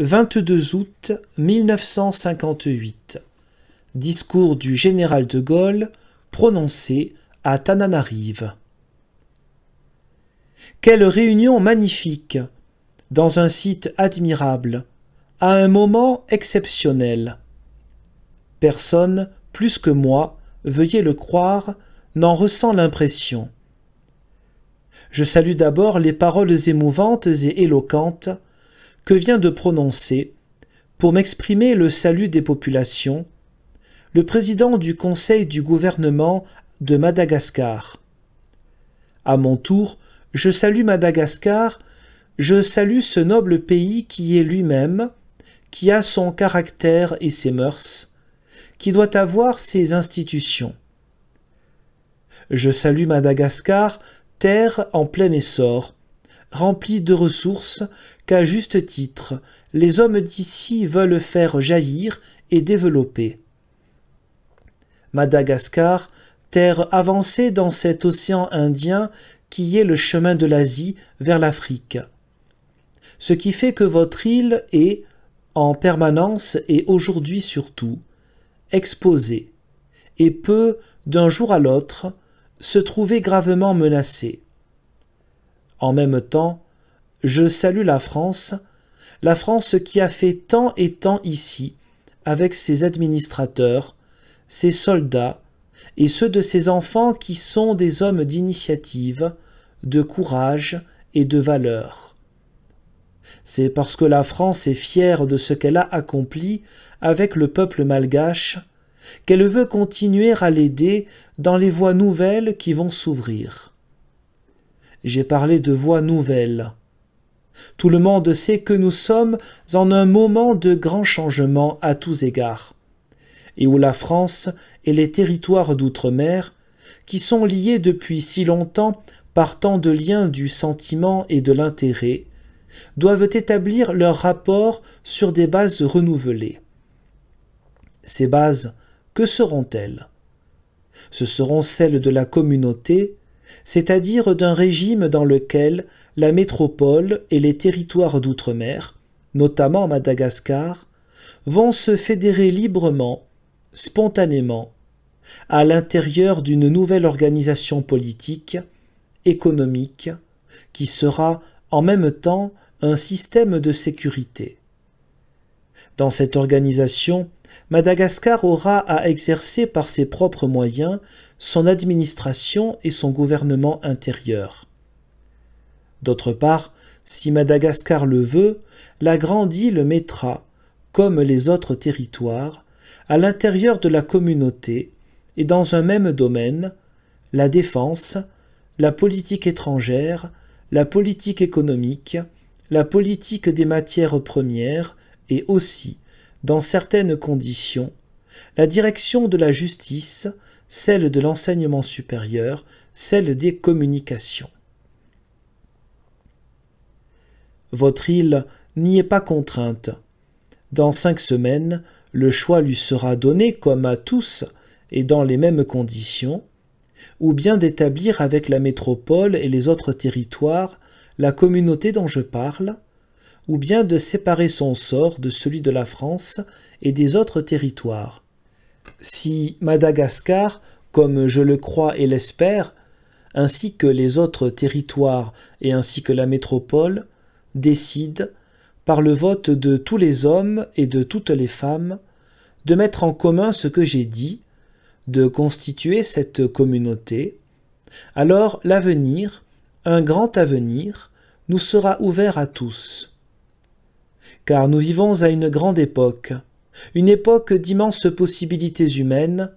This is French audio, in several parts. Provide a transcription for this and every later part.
22 août 1958. Discours du général de Gaulle prononcé à Tananarive. Quelle réunion magnifique, dans un site admirable, à un moment exceptionnel. Personne, plus que moi, veuillez le croire, n'en ressent l'impression. Je salue d'abord les paroles émouvantes et éloquentes que vient de prononcer, pour m'exprimer le salut des populations, le président du Conseil du gouvernement de Madagascar. À mon tour, je salue Madagascar, je salue ce noble pays qui est lui-même, qui a son caractère et ses mœurs, qui doit avoir ses institutions. Je salue Madagascar, terre en plein essor, remplie de ressources qu'à juste titre les hommes d'ici veulent faire jaillir et développer. Madagascar, terre avancée dans cet océan Indien qui est le chemin de l'Asie vers l'Afrique. Ce qui fait que votre île est, en permanence et aujourd'hui surtout, exposée et peut, d'un jour à l'autre, se trouver gravement menacée. En même temps, je salue la France qui a fait tant et tant ici, avec ses administrateurs, ses soldats et ceux de ses enfants qui sont des hommes d'initiative, de courage et de valeur. C'est parce que la France est fière de ce qu'elle a accompli avec le peuple malgache qu'elle veut continuer à l'aider dans les voies nouvelles qui vont s'ouvrir. J'ai parlé de voies nouvelles. Tout le monde sait que nous sommes en un moment de grand changement à tous égards, et où la France et les territoires d'outre-mer, qui sont liés depuis si longtemps par tant de liens du sentiment et de l'intérêt, doivent établir leurs rapports sur des bases renouvelées. Ces bases, que seront-elles? Ce seront celles de la communauté, c'est-à-dire d'un régime dans lequel la métropole et les territoires d'outre-mer, notamment Madagascar, vont se fédérer librement, spontanément, à l'intérieur d'une nouvelle organisation politique, économique, qui sera en même temps un système de sécurité. Dans cette organisation, Madagascar aura à exercer par ses propres moyens son administration et son gouvernement intérieur. D'autre part, si Madagascar le veut, la grande île mettra, comme les autres territoires, à l'intérieur de la communauté et dans un même domaine, la défense, la politique étrangère, la politique économique, la politique des matières premières et aussi, dans certaines conditions, la direction de la justice, celle de l'enseignement supérieur, celle des communications. Votre île n'y est pas contrainte. Dans 5 semaines, le choix lui sera donné comme à tous et dans les mêmes conditions, ou bien d'établir avec la métropole et les autres territoires la communauté dont je parle, ou bien de séparer son sort de celui de la France et des autres territoires. Si Madagascar, comme je le crois et l'espère, ainsi que les autres territoires et ainsi que la métropole, décident, par le vote de tous les hommes et de toutes les femmes, de mettre en commun ce que j'ai dit, de constituer cette communauté, alors l'avenir, un grand avenir, nous sera ouvert à tous. Car nous vivons à une grande époque, une époque d'immenses possibilités humaines,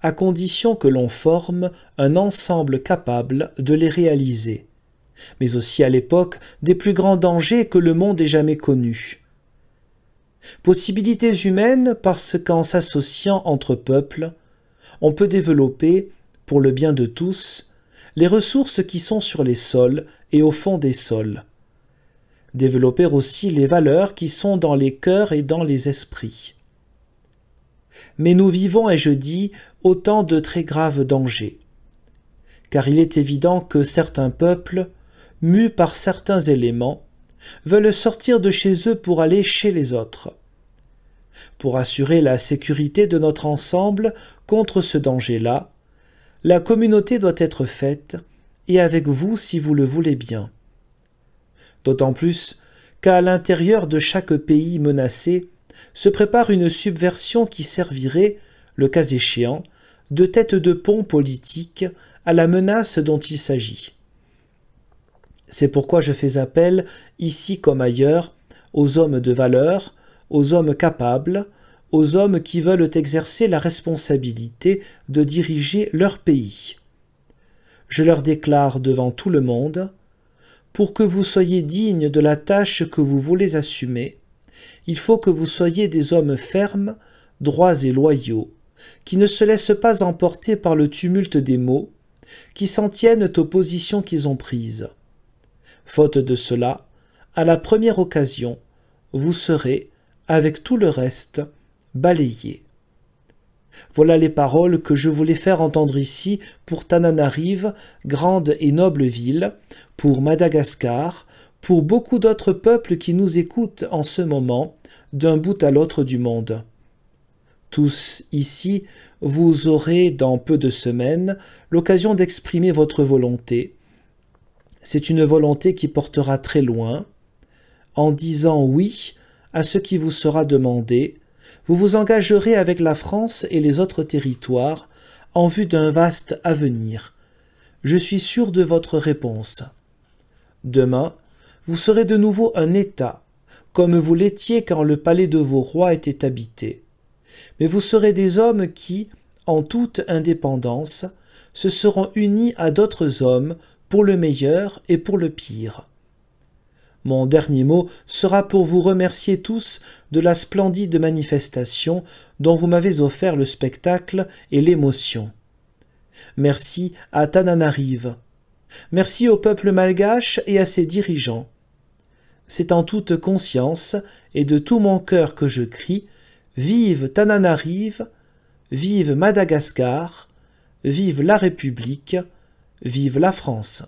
à condition que l'on forme un ensemble capable de les réaliser, mais aussi à l'époque des plus grands dangers que le monde ait jamais connus. Possibilités humaines parce qu'en s'associant entre peuples, on peut développer, pour le bien de tous, les ressources qui sont sur les sols et au fond des sols. Développer aussi les valeurs qui sont dans les cœurs et dans les esprits. Mais nous vivons, ai-je dit, autant de très graves dangers. Car il est évident que certains peuples, mus par certains éléments, veulent sortir de chez eux pour aller chez les autres. Pour assurer la sécurité de notre ensemble contre ce danger-là, la communauté doit être faite, et avec vous si vous le voulez bien. D'autant plus qu'à l'intérieur de chaque pays menacé se prépare une subversion qui servirait, le cas échéant, de tête de pont politique à la menace dont il s'agit. C'est pourquoi je fais appel, ici comme ailleurs, aux hommes de valeur, aux hommes capables, aux hommes qui veulent exercer la responsabilité de diriger leur pays. Je leur déclare devant tout le monde, pour que vous soyez dignes de la tâche que vous voulez assumer, il faut que vous soyez des hommes fermes, droits et loyaux, qui ne se laissent pas emporter par le tumulte des mots, qui s'en tiennent aux positions qu'ils ont prises. Faute de cela, à la première occasion, vous serez, avec tout le reste, balayés. Voilà les paroles que je voulais faire entendre ici pour Tananarive, grande et noble ville, pour Madagascar, pour beaucoup d'autres peuples qui nous écoutent en ce moment, d'un bout à l'autre du monde. Tous ici, vous aurez dans peu de semaines l'occasion d'exprimer votre volonté. C'est une volonté qui portera très loin. En disant oui à ce qui vous sera demandé, vous vous engagerez avec la France et les autres territoires en vue d'un vaste avenir. Je suis sûr de votre réponse. Demain, vous serez de nouveau un État, comme vous l'étiez quand le palais de vos rois était habité. Mais vous serez des hommes qui, en toute indépendance, se seront unis à d'autres hommes pour le meilleur et pour le pire. Mon dernier mot sera pour vous remercier tous de la splendide manifestation dont vous m'avez offert le spectacle et l'émotion. Merci à Tananarive. Merci au peuple malgache et à ses dirigeants. C'est en toute conscience et de tout mon cœur que je crie « Vive Tananarive, vive Madagascar, vive la République, vive la France !»